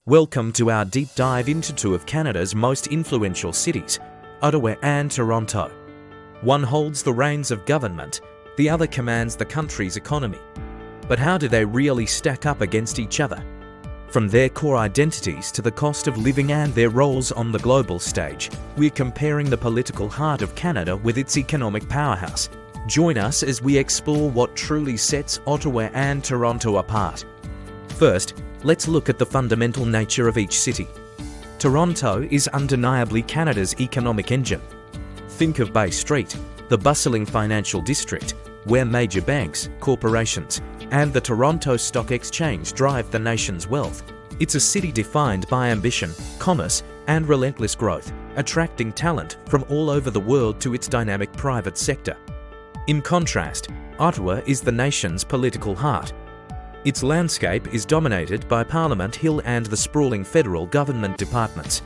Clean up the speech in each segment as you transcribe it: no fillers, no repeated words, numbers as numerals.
Welcome to our deep dive into two of Canada's most influential cities, Ottawa and Toronto. One holds the reins of government, the other commands the country's economy. But how do they really stack up against each other? From their core identities to the cost of living and their roles on the global stage, we're comparing the political heart of Canada with its economic powerhouse. Join us as we explore what truly sets Ottawa and Toronto apart. First, let's look at the fundamental nature of each city. Toronto is undeniably Canada's economic engine. Think of Bay Street, the bustling financial district, where major banks, corporations, and the Toronto Stock Exchange drive the nation's wealth. It's a city defined by ambition, commerce, and relentless growth, attracting talent from all over the world to its dynamic private sector. In contrast, Ottawa is the nation's political heart. Its landscape is dominated by Parliament Hill and the sprawling federal government departments.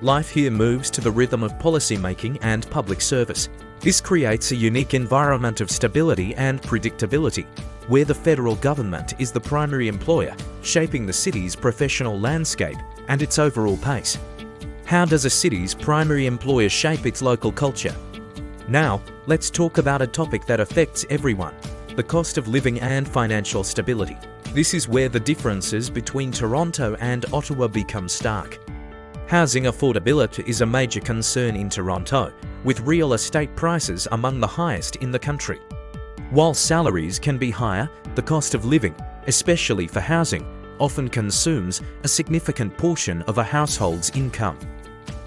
Life here moves to the rhythm of policymaking and public service. This creates a unique environment of stability and predictability, where the federal government is the primary employer, shaping the city's professional landscape and its overall pace. How does a city's primary employer shape its local culture? Now, let's talk about a topic that affects everyone: the cost of living and financial stability. This is where the differences between Toronto and Ottawa become stark. Housing affordability is a major concern in Toronto, with real estate prices among the highest in the country. While salaries can be higher, the cost of living, especially for housing, often consumes a significant portion of a household's income.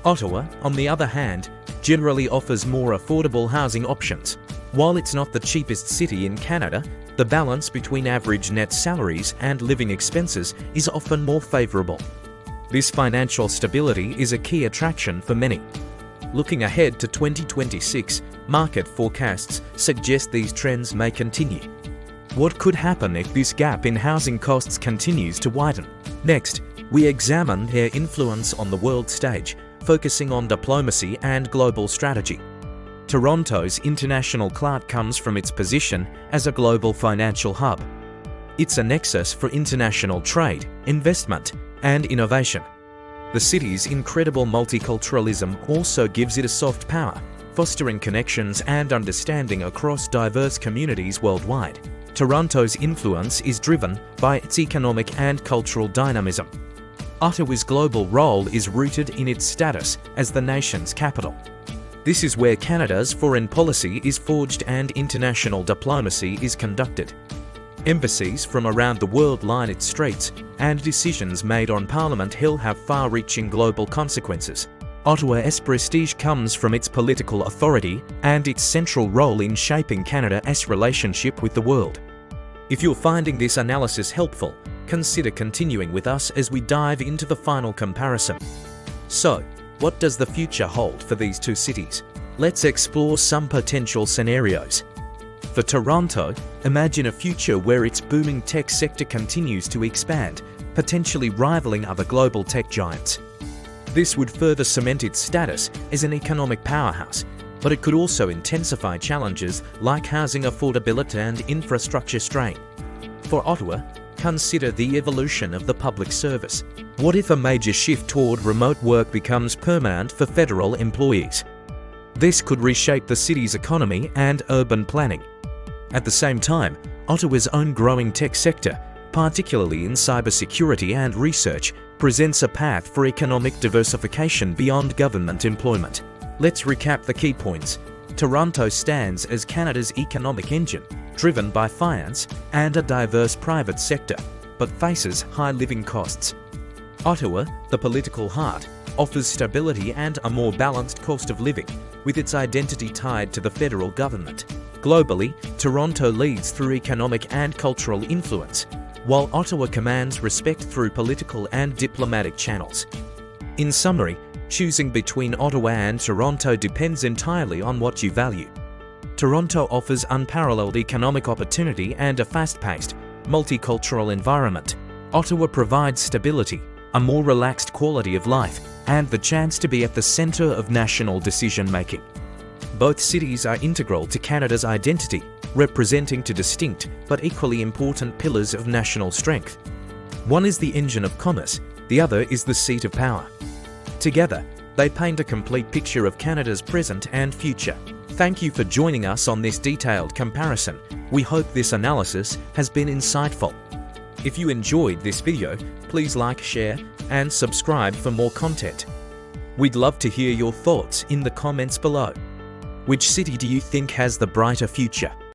Ottawa, on the other hand, generally offers more affordable housing options. While it's not the cheapest city in Canada, the balance between average net salaries and living expenses is often more favourable. This financial stability is a key attraction for many. Looking ahead to 2026, market forecasts suggest these trends may continue. What could happen if this gap in housing costs continues to widen? Next, we examine their influence on the world stage, focusing on diplomacy and global strategy. Toronto's international clout comes from its position as a global financial hub. It's a nexus for international trade, investment, and innovation. The city's incredible multiculturalism also gives it a soft power, fostering connections and understanding across diverse communities worldwide. Toronto's influence is driven by its economic and cultural dynamism. Ottawa's global role is rooted in its status as the nation's capital. This is where Canada's foreign policy is forged and international diplomacy is conducted. Embassies from around the world line its streets, and decisions made on Parliament Hill have far-reaching global consequences. Ottawa's prestige comes from its political authority and its central role in shaping Canada's relationship with the world. If you're finding this analysis helpful, consider continuing with us as we dive into the final comparison. So, what does the future hold for these two cities? Let's explore some potential scenarios. For Toronto, imagine a future where its booming tech sector continues to expand, potentially rivaling other global tech giants. This would further cement its status as an economic powerhouse, but it could also intensify challenges like housing affordability and infrastructure strain. For Ottawa, consider the evolution of the public service. What if a major shift toward remote work becomes permanent for federal employees? This could reshape the city's economy and urban planning. At the same time, Ottawa's own growing tech sector, particularly in cybersecurity and research, presents a path for economic diversification beyond government employment. Let's recap the key points. Toronto stands as Canada's economic engine, driven by finance and a diverse private sector, but faces high living costs. Ottawa, the political heart, offers stability and a more balanced cost of living, with its identity tied to the federal government. Globally, Toronto leads through economic and cultural influence, while Ottawa commands respect through political and diplomatic channels. In summary, choosing between Ottawa and Toronto depends entirely on what you value. Toronto offers unparalleled economic opportunity and a fast-paced, multicultural environment. Ottawa provides stability, a more relaxed quality of life, and the chance to be at the centre of national decision-making. Both cities are integral to Canada's identity, representing two distinct but equally important pillars of national strength. One is the engine of commerce, The other is the seat of power. Together, they paint a complete picture of Canada's present and future. Thank you for joining us on this detailed comparison. We hope this analysis has been insightful. If you enjoyed this video, please like, share, and subscribe for more content. We'd love to hear your thoughts in the comments below. Which city do you think has the brighter future?